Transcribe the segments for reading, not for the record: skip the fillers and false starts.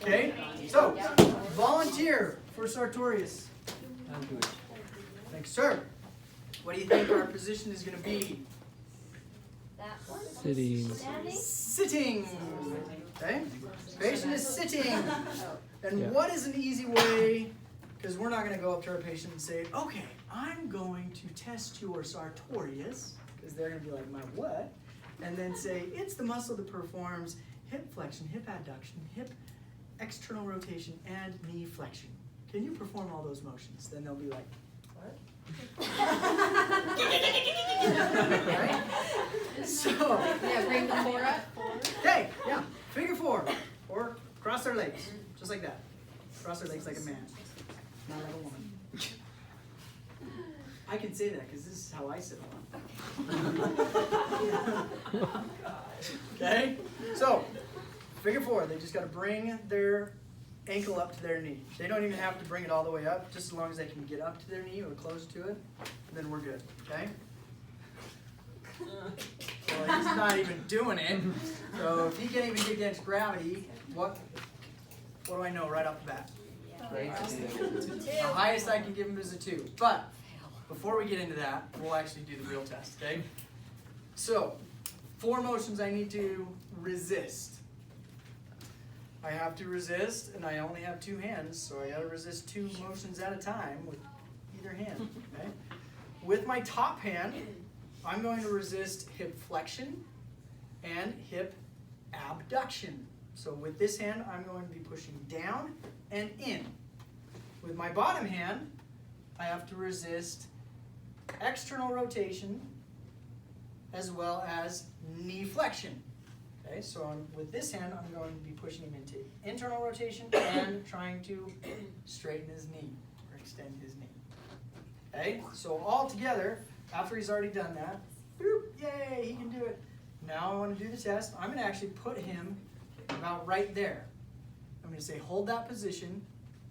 Okay, so volunteer for Sartorius. I'll do it. Thanks, sir. What do you think our position is going to be? That one. Sitting. Standing. Sitting. Okay, patient is sitting. And Yeah. what is an easy way? Because we're not going to go up to our patient and say, okay, I'm going to test your Sartorius, because they're going to be like, my what? And then say, it's the muscle that performs hip flexion, hip adduction, hip external rotation, and knee flexion. Can you perform all those motions? Then they'll be like, what? Right? So, Yeah, bring the four up. okay, yeah, figure four, or cross their legs, just like that. Cross their legs like a man, not like a woman. I can say that because this is how I sit along. Okay, so figure four, they just got to bring their ankle up to their knee. They don't even have to bring it all the way up, just as long as they can get up to their knee or close to it, then we're good, okay? Well, he's not even doing it, so if he can't even get against gravity, what do I know right off the bat? The highest I can give him is a 2. But before we get into that, we'll actually do the real test, okay? So, 4 motions I need to resist. I have to resist, and I only have 2 hands, so I gotta resist 2 motions at a time with either hand, okay? With my top hand, I'm going to resist hip flexion and hip abduction. So with this hand, I'm going to be pushing down and in. With my bottom hand, I have to resist external rotation as well as knee flexion. Okay, so with this hand, I'm going to be pushing him into internal rotation and trying to straighten his knee or extend his knee. Okay, so all together, after he's already done that, boop, yay, he can do it. Now I want to do the test. I'm going to actually put him about right there. I'm going to say, hold that position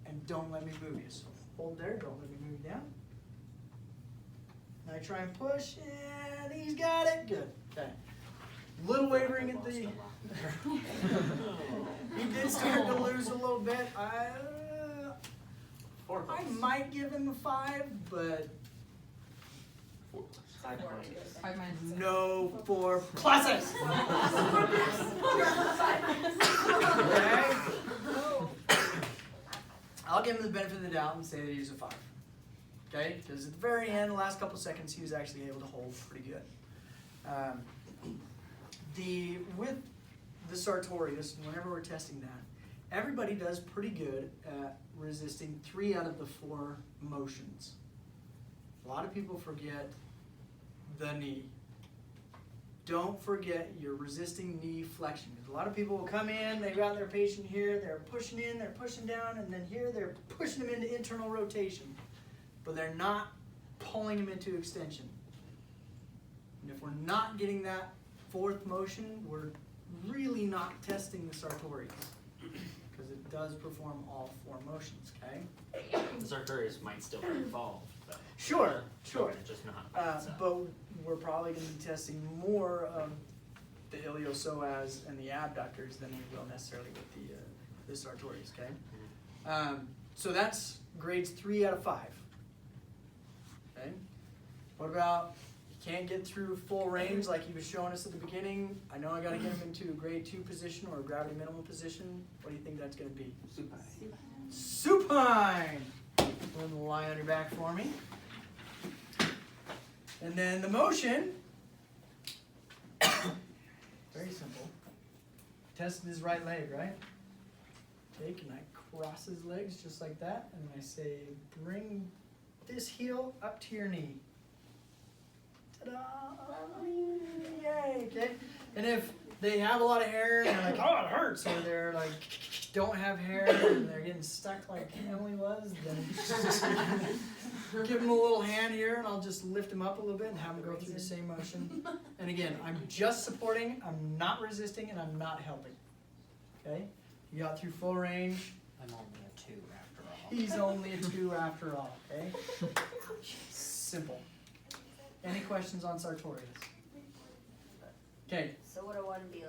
and don't let me move you. So hold there, don't let me move you down. And I try and push, and he's got it. Good. Okay. Little wavering at the. He did start to lose a little bit. I might give him a 5, but no 4 pluses. Okay. I'll give him the benefit of the doubt and say that he's a 5. Okay, because at the very end, the last couple seconds, he was actually able to hold pretty good. With the Sartorius, whenever we're testing that, everybody does pretty good at resisting 3 out of the 4 motions. A lot of people forget the knee. Don't forget you're resisting knee flexion. Because a lot of people will come in, they've got their patient here, they're pushing in, they're pushing down, and then here they're pushing them into internal rotation. But they're not pulling them into extension. And if we're not getting that 4th motion, we're really not testing the Sartorius. Because it does perform all 4 motions, okay? The Sartorius might still be involved, but Sure. just not. But we're probably going to be testing more of the iliopsoas and the abductors than we will necessarily with the Sartorius, okay? So that's grades 3 out of 5. Okay. What about he can't get through full range like he was showing us at the beginning? I know I got to get him into a grade 2 position or a gravity minimal position. What do you think that's going to be? Supine. Supine! Go and lie on your back for me. And then the motion, very simple. Testing his right leg, right? Okay, can I cross his legs just like that? And I say, bring this heel up to your knee. Ta-da! Yay, okay? And if they have a lot of hair and they're like, oh, it hurts, or they're like, don't have hair and they're getting stuck like Emily was, then give them a little hand here and I'll just lift them up a little bit and have them go through the same motion. And again, I'm just supporting, I'm not resisting, and I'm not helping. Okay? You got through full range. I'm only a 2 after all. He's only a 2 after all, okay? Simple. Any questions on Sartorius? Okay. So what do I want to be like?